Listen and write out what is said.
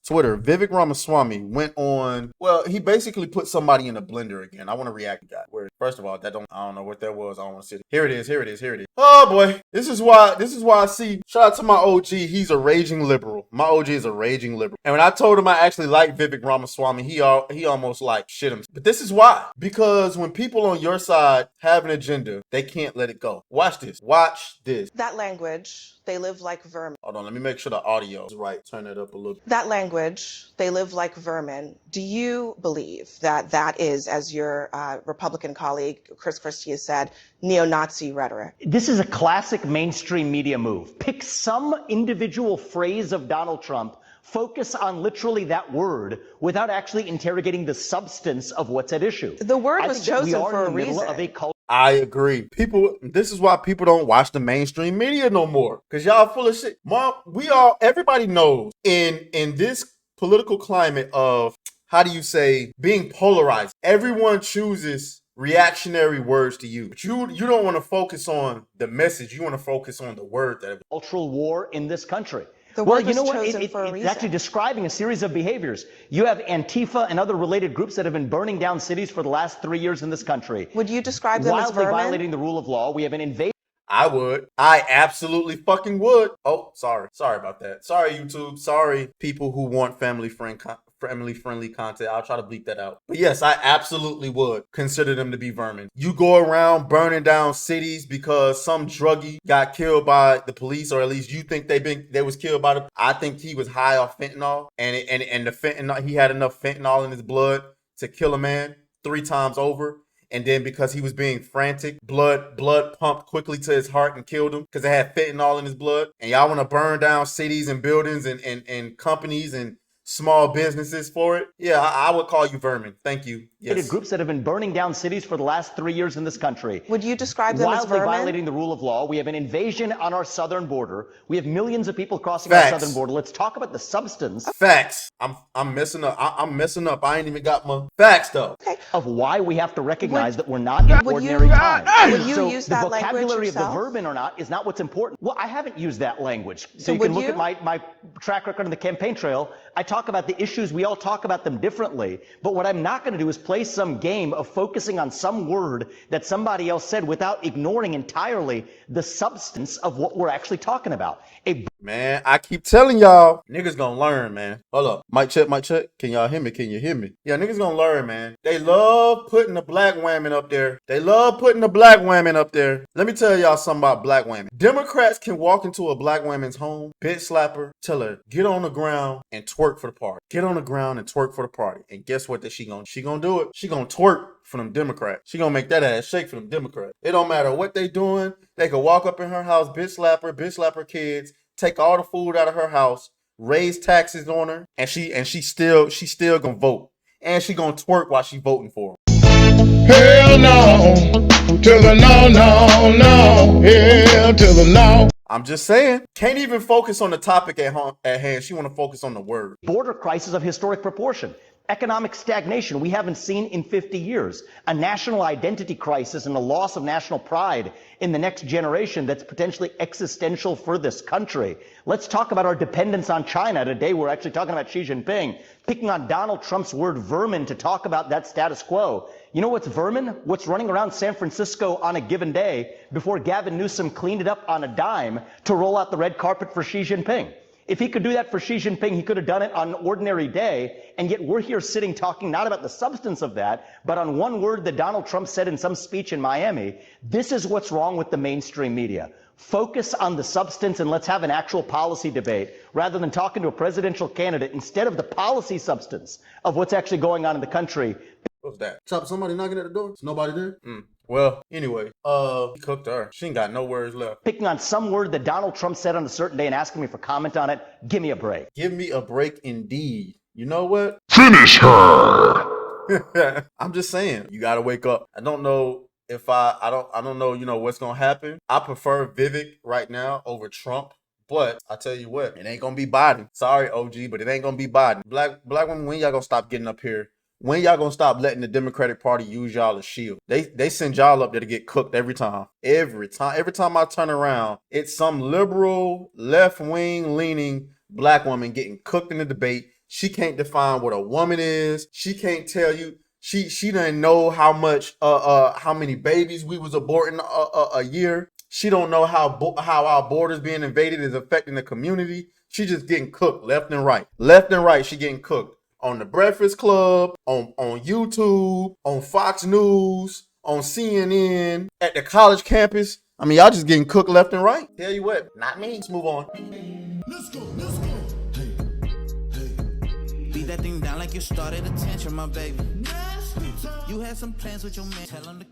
Twitter, Vivek Ramaswamy went on. Well, he basically put somebody in a blender again. I want to react to that. Where first of all, I don't know what that was. I don't want to see it. Here it is. Here it is. Here it is. Oh boy, this is why I see. Shout out to my OG. He's a raging liberal. My OG is a raging liberal. And when I told him I actually like Vivek Ramaswamy, he almost like shit him. But this is why. Because when people on your side have an agenda, they can't let it go. Watch this. Watch this. That language, they live like vermin. Hold on, let me make sure the audio is right. Turn it up a little. That language, they live like vermin. Do you believe that that is, as your Republican colleague Chris Christie has said, neo-Nazi rhetoric? This is a classic mainstream media move. Pick some individual phrase of Donald Trump, focus on literally that word without actually interrogating the substance of what's at issue. The word was chosen for a reason. I agree. This is why people don't watch the mainstream media no more. Because y'all full of shit. Mom, everybody knows in this political climate of, how do you say, being polarized, everyone chooses reactionary words to use. But you don't want to focus on the message. You want to focus on the word that cultural war in this country. Well, you know what? It's actually describing a series of behaviors. You have Antifa and other related groups that have been burning down cities for the last 3 years in this country. Would you describe them as wildly vermin? violating the rule of law. We have an invasion. I would. I absolutely fucking would. Oh, sorry. Sorry about that. Sorry, YouTube. Sorry, people who want family-friendly content. I'll try to bleep that out. But yes, I absolutely would consider them to be vermin. You go around burning down cities because some druggie got killed by the police, or at least you think they was killed by the. I think he was high off fentanyl, and the fentanyl, he had enough fentanyl in his blood to kill a man 3 times over. And then because he was being frantic, blood pumped quickly to his heart and killed him because it had fentanyl in his blood. And y'all want to burn down cities and buildings and companies and small businesses for it? Yeah, I would call you vermin. Thank you. Yes. Groups that have been burning down cities for the last 3 years in this country. Would you describe them as wildly vermin? violating the rule of law. We have an invasion on our southern border. We have millions of people crossing Facts. our southern border. Let's talk about the substance. Facts. I'm messing up. I'm messing up. I ain't even got my facts though. Okay. Of why we have to recognize that we're not in ordinary times. Would you so use the that language vocabulary of the yourself? vermin or not is not what's important. Well, I haven't used that language. So you would can look you? at my track record on the campaign trail. I talk about the issues. We all talk about them differently. But what I'm not going to do is play some game of focusing on some word that somebody else said without ignoring entirely the substance of what we're actually talking about. Man, I keep telling y'all, niggas gonna learn, man. Hold up. Mic check, mic check. Can y'all hear me? Can you hear me? Yeah, niggas gonna learn, man. They love putting the black women up there. Let me tell y'all something about black women. Democrats can walk into a black woman's home, bitch slap her, tell her, get on the ground and twerk for the party. Get on the ground and twerk for the party. And guess what she gonna do it? She gonna twerk for them Democrats. She gonna make that ass shake for them Democrats. It don't matter what they doing. They could walk up in her house, bitch slap her kids, take all the food out of her house, raise taxes on her, and she still gonna vote. And she gonna twerk while she voting for him. Hell no, to the no, no, no, hell to the no. I'm just saying, can't even focus on the topic at hand. She want to focus on the word. Border crisis of historic proportion. Economic stagnation we haven't seen in 50 years. A national identity crisis and a loss of national pride in the next generation that's potentially existential for this country. Let's talk about our dependence on China. Today we're actually talking about Xi Jinping, picking on Donald Trump's word vermin to talk about that status quo. You know what's vermin? What's running around San Francisco on a given day before Gavin Newsom cleaned it up on a dime to roll out the red carpet for Xi Jinping. If he could do that for Xi Jinping, he could have done it on an ordinary day, and yet we're here sitting talking not about the substance of that, but on one word that Donald Trump said in some speech in Miami. This is what's wrong with the mainstream media. Focus on the substance and let's have an actual policy debate rather than talking to a presidential candidate instead of the policy substance of what's actually going on in the country. What's that? Somebody knocking at the door? Is nobody there? Well, anyway, he cooked her. She ain't got no words left. Picking on some word that Donald Trump said on a certain day and asking me for comment on it, give me a break. Give me a break indeed. You know what? Finish her. I'm just saying, you gotta wake up. I don't know if I don't know, what's gonna happen. I prefer Vivek right now over Trump. But I tell you what, it ain't gonna be Biden. Sorry, OG, but it ain't gonna be Biden. Black women, when y'all gonna stop getting up here? When y'all gonna stop letting the Democratic Party use y'all as shield? They send y'all up there to get cooked every time. Every time I turn around, it's some liberal, left-wing leaning black woman getting cooked in the debate. She can't define what a woman is. She can't tell you. She doesn't know how many babies we was aborting a year. She don't know how our borders being invaded is affecting the community. She just getting cooked left and right. Left and right, she getting cooked. On the Breakfast Club, on YouTube, on Fox News, on CNN, at the college campus. I mean, y'all just getting cooked left and right. Tell you what, not me. Let's move on. Let's go. Beat that thing down like you started attention, my baby. You had some plans with your man. Tell him to